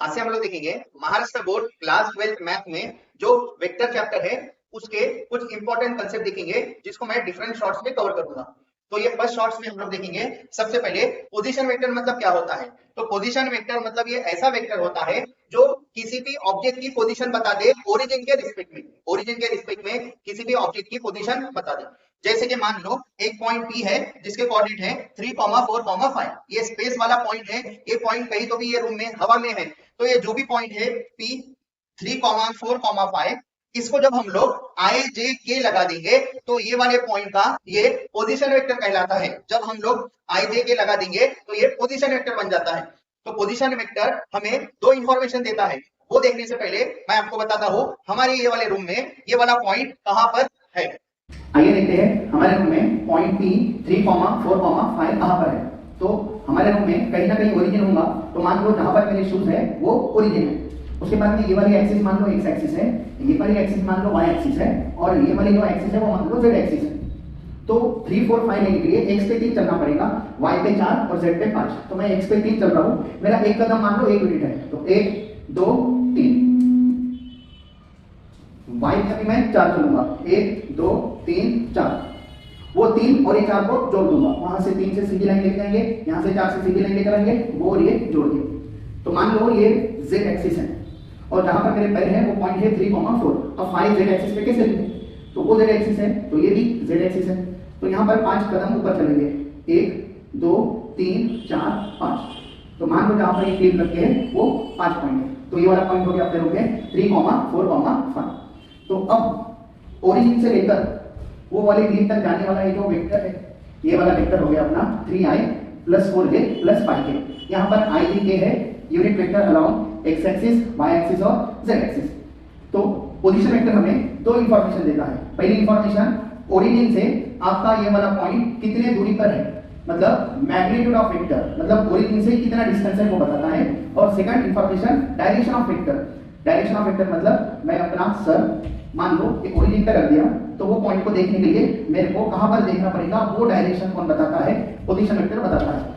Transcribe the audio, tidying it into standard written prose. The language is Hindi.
आज से हम लोग देखेंगे Maharashtra board class 12th math में जो वेक्टर चैप्टर है उसके कुछ इंपॉर्टेंट कंसेप्ट देखेंगे जिसको मैं डिफरेंट शॉर्ट्स में कवर करूंगा। तो ये फर्स्ट शॉर्ट्स में हम लोग देखेंगे सबसे पहले पोजीशन वेक्टर मतलब क्या होता है। तो पोजीशन वेक्टर मतलब ये ऐसा वेक्टर होता है जो किसी भी ऑब्जेक्ट की पोजीशन बता दे ओरिजिन के रिस्पेक्ट में, ओरिजिन के रिस्पेक्ट में किसी भी ऑब्जेक्ट की पोजीशन बता दे। जैसे कि मान लो एक पॉइंट P है जिसके कोऑर्डिनेट है 3, 4, 5, ये स्पेस वाला पॉइंट है। ये पॉइंट कहीं तो भी ये रूम में हवा में है, तो ये जो भी पॉइंट है P 3, 4, 5, इसको जब हम लोग आई जे के लगा देंगे तो ये वाले पॉइंट का ये पोजीशन वेक्टर कहलाता है। जब हम लोग आई जे के लगा देंगे तो ये पोजीशन वेक्टर बन जाता है। तो पोजीशन वेक्टर हमें दो इंफॉर्मेशन देता है। वो देखने से पहले मैं आपको बताता हूँ हमारे ये वाले रूम में ये वाला पॉइंट कहाँ पर है। आइए देखते हैं हमारे रूम में पॉइंट P 3, 4, 5 कहाँ पर है। तो हमारे रूम में कहीं ना कहीं ओरिजिन होगा। तो मान लो जहाँ पर मेरे शूज है वो ओरिजिन है। उसके बाद में ये वाली एक्सिस मान लो एक्स एक्सिस है, ये वाली एक्सिस मान लो वाई एक्सिस है, और ये वाली जो एक्सिस है वो मान लो जेड एक्सिस है। तो 3, 4, 5 लेने के लिए x पे 3 चलना पड़ेगा, y पे 4 और z पे 5। तो मैं x पे 3 चल रहा हूँ, मेरा एक कदम मान लो 1 यूनिट है, तो 1, 2, 3। y पे अभी मैं 4 चलूंगा, 1, 2, 3, 4। वो 3 और ये 4 को जोड़ दूंगा, वहां से 3 से सीधी लाइन लेके जाएंगे, यहाँ से 4 से सीधी लाइन लेकर आएंगे, वो और ये जोड़ दिए। तो मान लो ये z एक्सिस है और जहां पर मेरे पैर है वो पॉइंट है 3, 4। अब 5 z एक्सिस पे कैसे लिखें? तो वो z एक्सिस है तो ये भी z एक्सिस है। तो यहाँ पर 5 कदम ऊपर चलेंगे, 1, 2, 3, 4, 5। तो मान लो जहां पर ये क्लिप लग है वो 5 पॉइंट है। तो ये वाला पॉइंट हो गया अपने रुके 3, 4, 5। तो अब ओरिजिन से लेकर वो वाले क्लिप तक जाने वाला ये जो वेक्टर है, ये वाला वेक्टर हो गया अपना 3i + 4j + 5k। यहाँ पर i j k है unit vector along x axis, y axis और z एक्सिस। तो पोजीशन वेक्टर हमें दो इंफॉर्मेशन देता है। पहली इंफॉर्मेशन ओरिजिन से आपका ये वाला पॉइंट कितने दूरी पर है, मतलब मैग्नीट्यूड ऑफ वेक्टर, मतलब ओरिजिन से कितना डिस्टेंस है वो बताता है। और second information direction of vector. Direction of vector मतलब मैं अपना सर मान लो एक ओरिजिन पे रख दिया, तो वो पॉइंट को देखने के लिए मेरे को कहां पर देखना पड़ेगा वो डायरेक्शन कौन बताता है? पोजीशन वेक्टर बताता है।